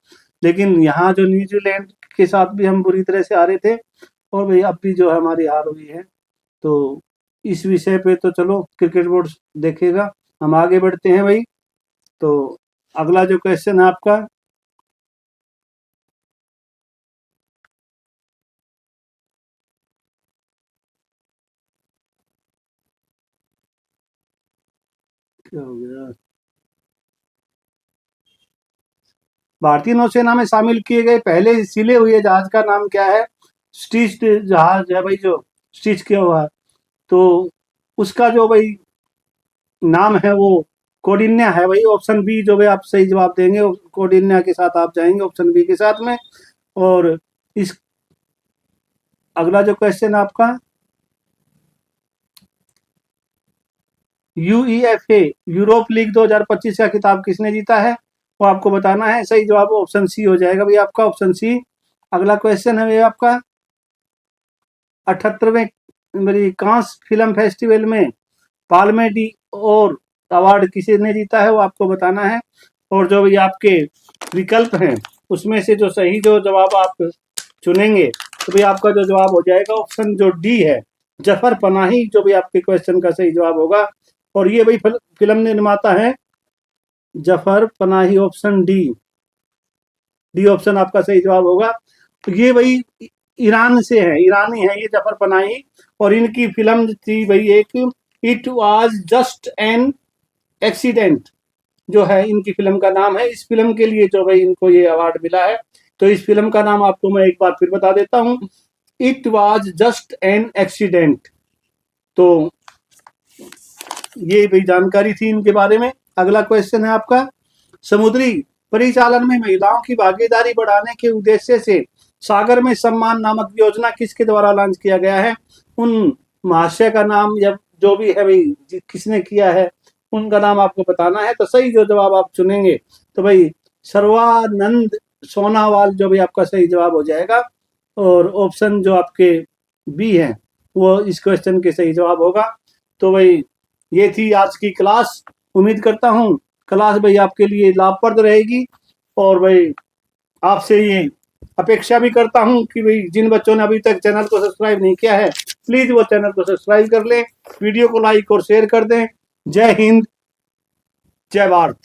लेकिन यहाँ जो न्यूजीलैंड के साथ भी हम बुरी तरह से हारे थे, और भाई अब भी जो है हमारी हार हुई है। तो इस विषय पे तो चलो क्रिकेट बोर्ड देखेगा। हम आगे बढ़ते हैं भाई। तो अगला जो क्वेश्चन है आपका, क्या हो गया, भारतीय नौसेना में शामिल किए गए पहले सिले हुए जहाज का नाम क्या है? स्टिच जहाज है भाई, जो स्टिच किया हुआ है, तो उसका जो भाई नाम है वो कौंडिन्य है भाई। ऑप्शन बी जो भाई आप सही जवाब देंगे, कौंडिन्य के साथ आप जाएंगे, ऑप्शन बी के साथ में। और इस अगला जो क्वेश्चन आपका, यूईएफए यूरोप लीग 2025 का खिताब किसने जीता है? वो आपको बताना है। सही जवाब ऑप्शन सी हो जाएगा भाई आपका, ऑप्शन सी। अगला क्वेश्चन है भाई आपका, 78वें मेरी कांस फिल्म फेस्टिवल में पाल्मे डी और अवार्ड किसने जीता है? वो आपको बताना है। और जो भी आपके विकल्प हैं उसमें से जो सही जो जवाब आप चुनेंगे, तो भी आपका जो जवाब हो जाएगा ऑप्शन जो डी है, जफर पनाही, जो भी आपके क्वेश्चन का सही जवाब होगा। और ये भाई फिल्म निर्माता है Zafar Panahi, option D. D option आपका सही जवाब होगा। तो ये भाई ईरान से है, ईरानी है ये जफर पनाही, और इनकी फिल्म थी भाई एक, it was just an accident, जो है इनकी फिल्म का नाम है। इस फिल्म के लिए जो भाई इनको ये अवार्ड मिला है, तो इस फिल्म का नाम आपको मैं एक बार फिर बता देता हूँ, it was just an accident. तो ये भी जानकारी थी इनके बारे में। अगला क्वेश्चन है आपका, समुद्री परिचालन में महिलाओं की भागीदारी बढ़ाने के उद्देश्य से सागर में सम्मान नामक योजना किसके द्वारा लॉन्च किया गया है? उन महाशय का नाम या जो भी है भाई किसने किया है, उनका नाम आपको बताना है। तो सही जो जवाब आप चुनेंगे, तो भाई सर्वानंद सोनावाल जो भी आपका सही जवाब हो जाएगा। और ऑप्शन जो आपके बी है वो इस क्वेश्चन के सही जवाब होगा। तो भाई ये थी आज की क्लास। उम्मीद करता हूँ क्लास भाई आपके लिए लाभप्रद रहेगी। और भाई आपसे ये अपेक्षा भी करता हूँ कि भाई जिन बच्चों ने अभी तक चैनल को सब्सक्राइब नहीं किया है, प्लीज वो चैनल को सब्सक्राइब कर लें, वीडियो को लाइक और शेयर कर दें। जय हिंद, जय भारत।